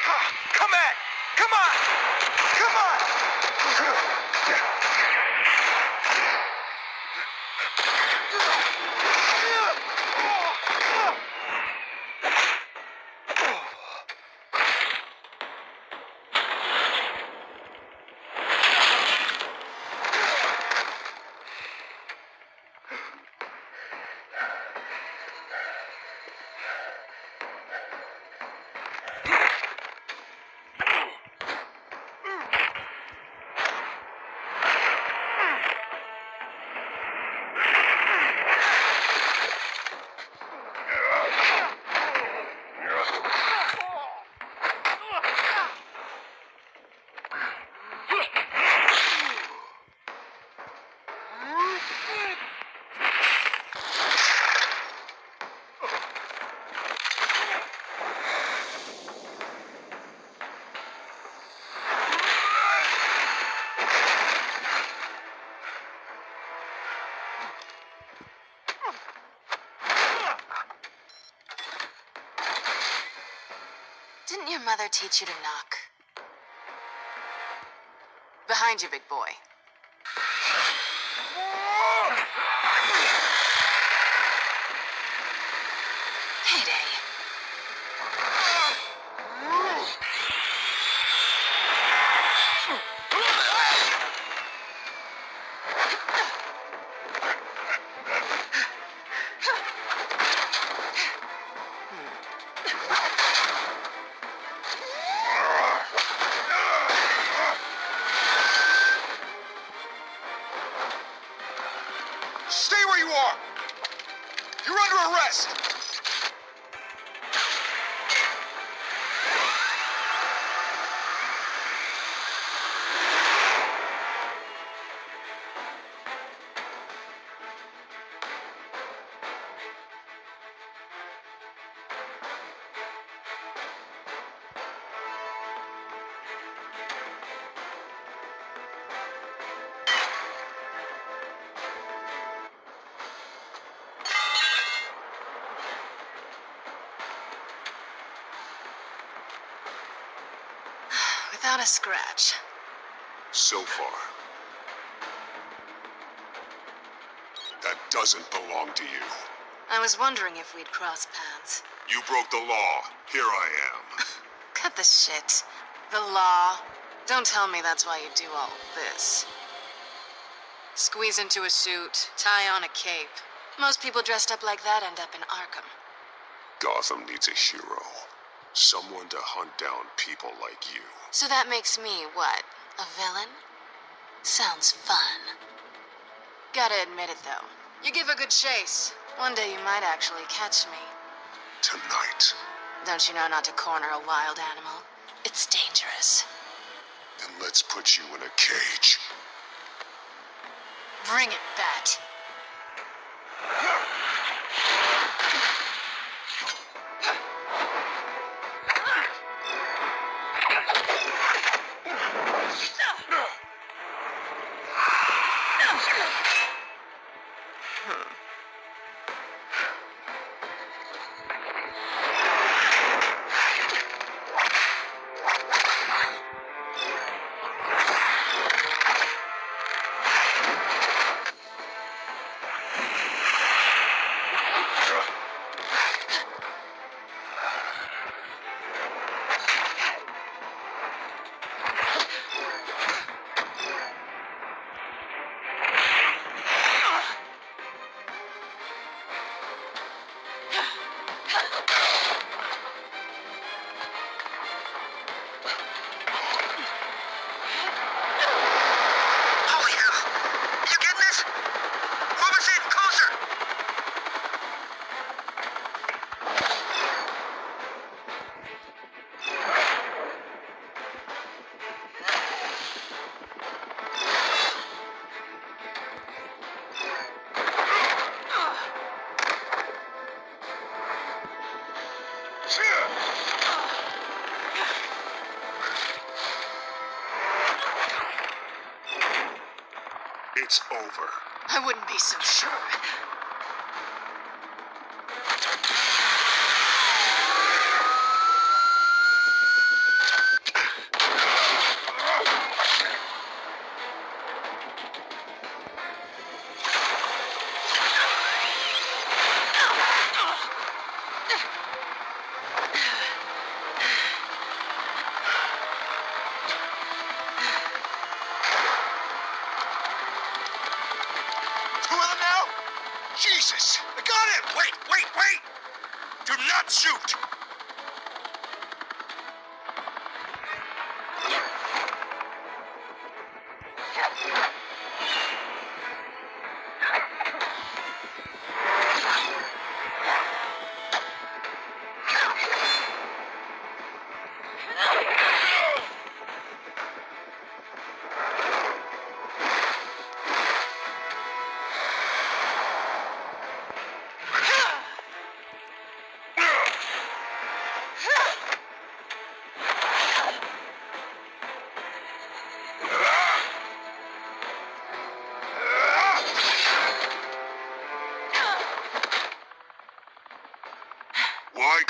Come at! Come on! Come on! Didn't your mother teach you to knock? Behind you, big boy. Payday. Stay where you are! You're under arrest! Without a scratch. So far. That doesn't belong to you. I was wondering if we'd cross paths. You broke the law. Here I am. Cut the shit. The law. Don't tell me that's why you do all of this. Squeeze into a suit, tie on a cape. Most people dressed up like that end up in Arkham. Gotham needs a hero. Someone to hunt down people like you. So that makes me, what, a villain? Sounds fun. Gotta admit it, though. You give a good chase. One day you might actually catch me. Tonight. Don't you know not to corner a wild animal? It's dangerous. Then let's put you in a cage. Bring it, Bat. It's over. I wouldn't be so sure.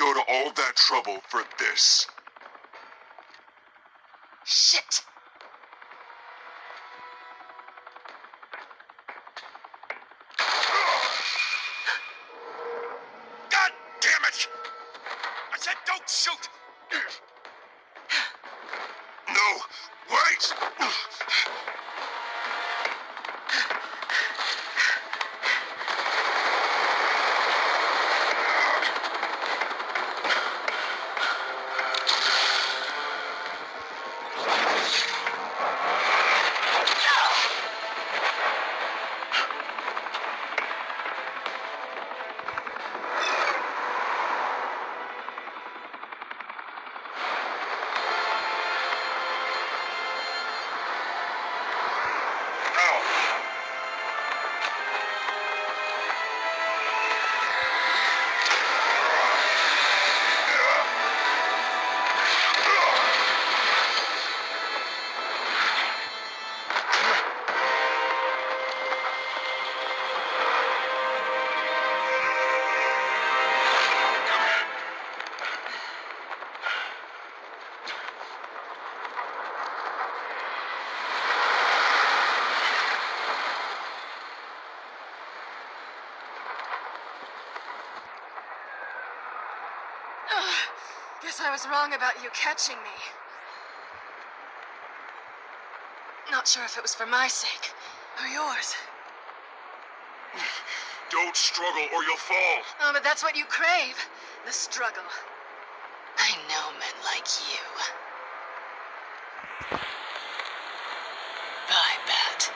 go to all that trouble for this. Shit! God damn it! I said don't shoot! No, wait! Guess I was wrong about you catching me. Not sure if it was for my sake or yours. Don't struggle or you'll fall. Oh, but that's what you crave. The struggle. I know men like you. Bye, Bat.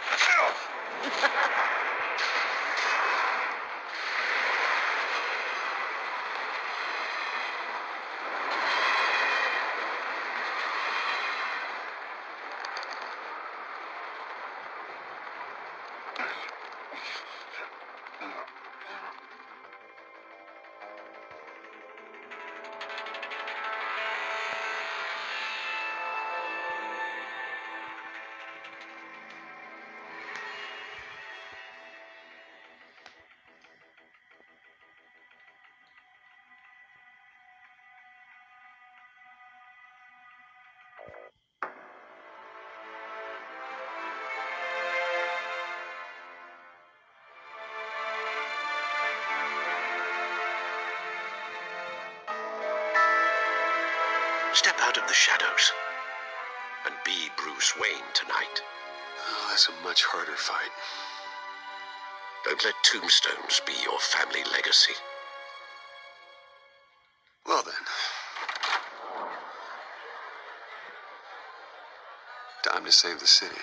Step out of the shadows and be Bruce Wayne tonight. Oh, that's a much harder fight. Don't let tombstones be your family legacy. Well then. Time to save the city.